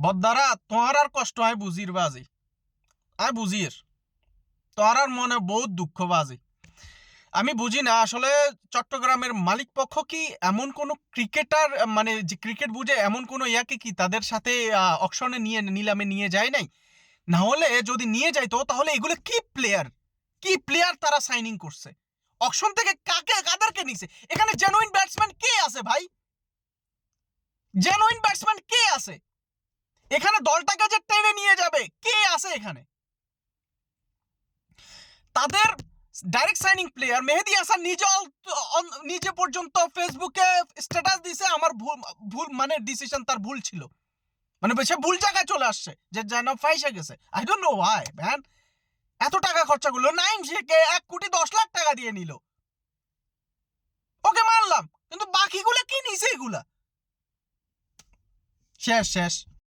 বদ্দারা তোমার আর কষ্ট হয় বুঝির বাজি, আমি বুঝির তোমার আর মনে বহুত দুঃখ বাজি। আমি বুঝি না আসলে চট্টগ্রামের মালিক পক্ষ কি এমন কোন ক্রিকেটার, মানে যে ক্রিকেট বুঝে এমন কোন ইয়াকে কি তাদের সাথে অকশনে নিয়ে নিলামে নিয়ে যায় নাই? না হলে যদি নিয়ে যাইতো তাহলে এগুলো কি প্লেয়ার তারা সাইনিং করছে, অকশন থেকে কাদেরকে নিছে? এখানে জেনুইন ব্যাটসম্যান কে আছে ভাই? জেনুইন ব্যাটসম্যান কে আছে এখানে? দলটাকে যে টেনে নিয়ে যাবে কে আছে এখানে? তাদের ডাইরেক্ট সাইনিং প্লেয়ার মেহেদী হাসান নিজে পর্যন্ত ফেসবুকে স্ট্যাটাস দিছে আমার ভুল ভুল মানে ডিসিশন তার ভুল ছিল, মানে সে ভুল জায়গায় চলে আসছে, যে যেন ফাইসে গেছে। I don't know Y man, এত টাকা খরচা করলো, নাইম শেখে 1,10,00,000 টাকা দিয়ে নিল, ওকে মানলাম, কিন্তু বাকিগুলো কি নিছে? এগুলা শেষ শেষ।